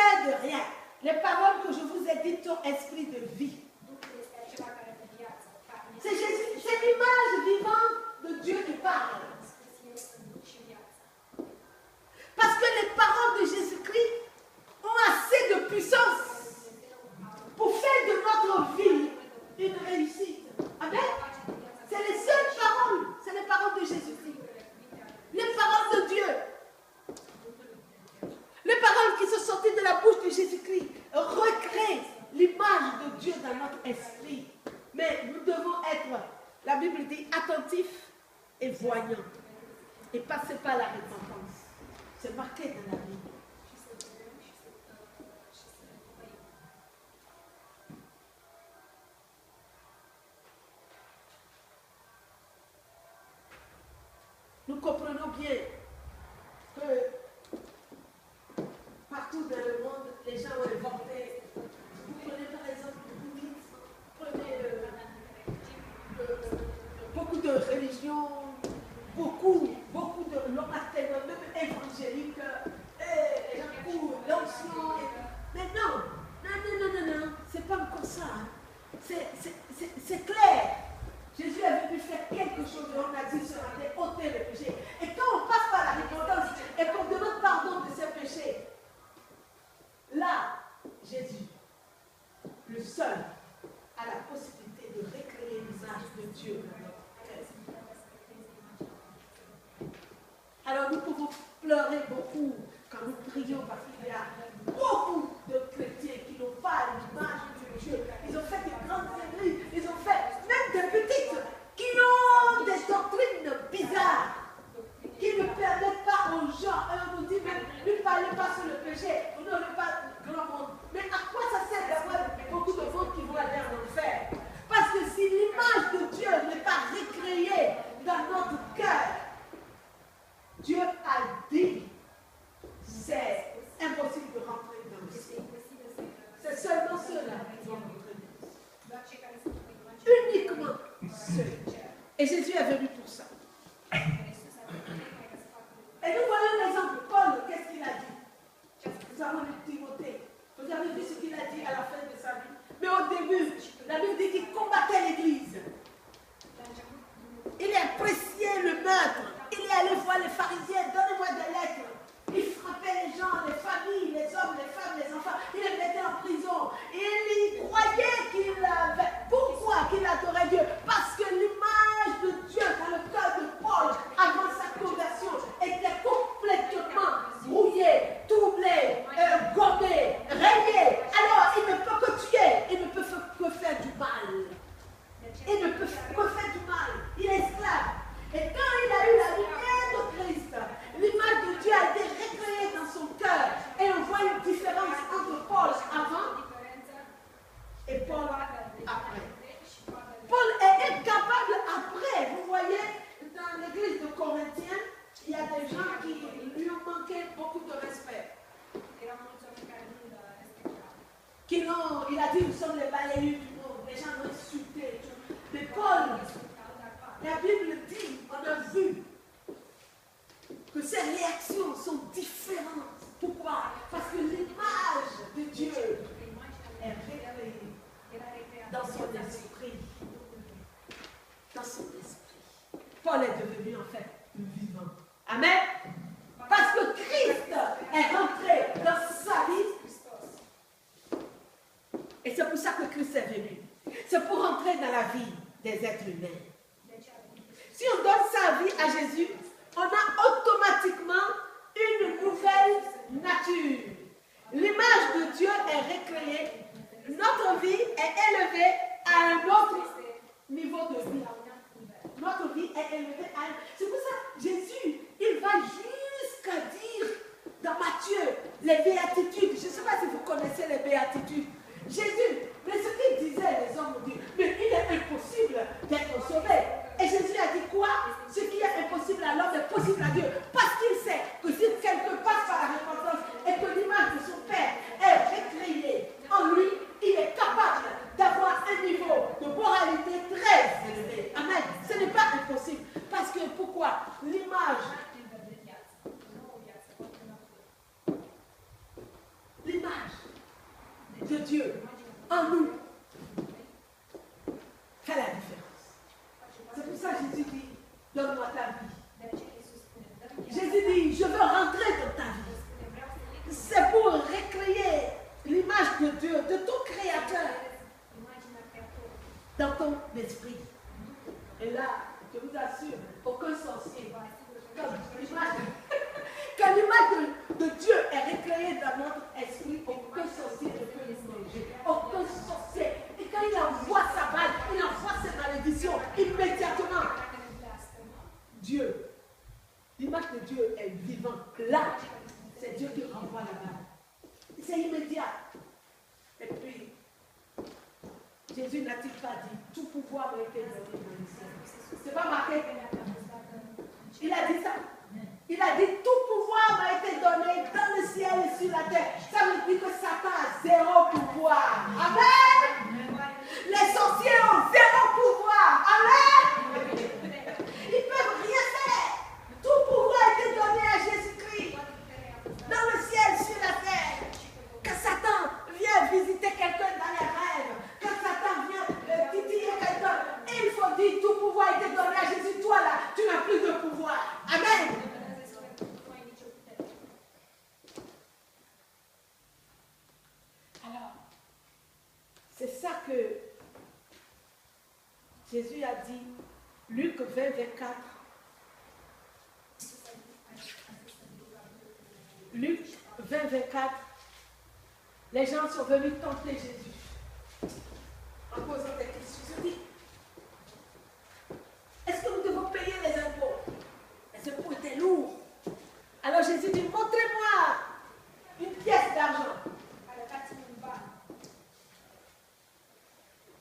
possède rien. Les paroles que je vous ai dites sont esprit de vie. C'est l'image vivante de Dieu qui parle. Parce que les paroles de Jésus-Christ ont assez de puissance pour faire de notre vie une réussite. Amen. C'est les seules paroles. C'est les paroles de Jésus-Christ. Les paroles de Dieu. Les paroles qui sont sorties de la bouche de Jésus-Christ recréent l'image de Dieu dans notre esprit. Mais nous devons être, la Bible dit, attentifs et voyants. Et passer par la repentance. C'est marqué dans la Bible. Nous comprenons bien que partout dans le monde, les gens ont inventé. Vous prenez par exemple le bouddhisme, prenez beaucoup de religions, beaucoup de l'orthodoxe, même évangélique, et l'ancien. Mais non, c'est pas encore ça. C'est clair. Jésus avait pu faire quelque chose et on a dit ce matin, ôter le péché. Et quand on passe par la repentance et qu'on demande pardon de ses péchés, là, Jésus, le seul, a la possibilité de recréer l'image de Dieu dans notre cœur. Alors nous pouvons pleurer beaucoup quand nous prions parce qu'il y a beaucoup de chrétiens qui n'ont pas l'image de Dieu. Ils ont fait des grandes églises, ils ont fait même des petites qui ont des doctrines bizarres, qui ne permettent pas aux gens. Et on nous dit même, ne parlez pas sur le péché, on ne parle pas grand monde. Mais à quoi ça sert d'avoir beaucoup de monde qui vont aller en enfer? Parce que si l'image de Dieu n'est pas recréée dans notre cœur, Dieu a dit, c'est impossible de rentrer dans le ciel. C'est seulement ceux-là qui vont rentrer dans le ciel. Uniquement ceux. Et Jésus est venu pour ça. Et nous voyons l'exemple. Paul, qu'est-ce qu'il a dit? Nous avons lu Timothée. Vous avez vu ce qu'il a dit à la fin de sa vie. Mais au début, la Bible dit qu'il combattait l'Église. Il appréciait le meurtre. Il est allé voir les pharisiens, donnez-moi des lettres. Il frappait les gens, les familles, les hommes, les femmes, les enfants. Il les mettait en prison. Il croyait qu'il avait... Pourquoi qu'il adorait Dieu? Parce que l'image de Dieu dans le cœur de Paul, avant sa conversion, était complètement brouillée, troublée, gommée, rayée. Alors, il ne peut que tuer. Il ne peut que faire du mal. Il ne peut que faire du mal. Il est esclave. Et quand il a eu la lumière de Christ, l'image de Dieu a été recréée dans son cœur. Et on voit une différence entre Paul avant et Paul après. Paul est incapable après. Vous voyez, dans l'église de Corinthiens, il y a des gens qui lui ont manqué beaucoup de respect. Il a dit, nous sommes les balayeurs du monde. Les gens l'ont insulté. Mais Paul, la Bible dit, on a vu que ses réactions sont différentes. Pourquoi? Parce que l'image de Dieu est récréée dans son esprit. Dans son esprit. Paul est devenu en fait vivant. Amen. Parce que Christ est rentré dans sa vie. Et c'est pour ça que Christ est venu. C'est pour rentrer dans la vie des êtres humains. Si on donne sa vie à Jésus, on a automatiquement une nouvelle nature. L'image de Dieu est recréée. Notre vie est élevée à un autre niveau de vie. Notre vie est élevée à un... C'est pour ça que Jésus, il va jusqu'à dire dans Matthieu, les béatitudes. Je ne sais pas si vous connaissez les béatitudes. Jésus, mais ce qu'il disait, les hommes ont dit, mais il est impossible d'être sauvé. Et Jésus a dit quoi? Ce qui est impossible à l'homme est possible à Dieu. Parce qu'il sait que si quelqu'un passe par la repentance et que l'image de son Père est recréée en lui, il est capable d'avoir un niveau de moralité très élevé. Amen. Ce n'est pas impossible. Parce que pourquoi? L'image donne-moi ta vie. Jésus dit, je veux rentrer dans ta vie. C'est pour recréer l'image de Dieu, de ton Créateur, dans ton esprit. Et là, je vous assure, aucun sorcier, quand l'image de Dieu est recréée dans notre esprit, aucun sorcier ne peut nous manger. Aucun sorcier. Et quand il envoie sa balle, il envoie ses malédictions immédiatement. Dieu, l'image de Dieu est vivante. Là, c'est Dieu qui renvoie la balle. C'est immédiat. Et puis, Jésus n'a-t-il pas dit, tout pouvoir m'a été donné dans le ciel. C'est pas marqué. Il a dit ça. Il a dit, tout pouvoir m'a été donné dans le ciel et sur la terre. Ça veut dire que Satan a zéro pouvoir. Amen. Les sorciers ont zéro pouvoir. Amen. Ils ne peuvent rien faire. Tout pouvoir a été donné à Jésus-Christ. Dans le ciel, sur la terre. Quand Satan vient visiter quelqu'un dans les rêves, quand Satan vient titiller quelqu'un, il faut dire, tout pouvoir a été donné à Jésus. Toi là, tu n'as plus de pouvoir. Amen. Alors, c'est ça que Jésus a dit, Luc 20, 24. Luc 20, 24. Les gens sont venus tenter Jésus.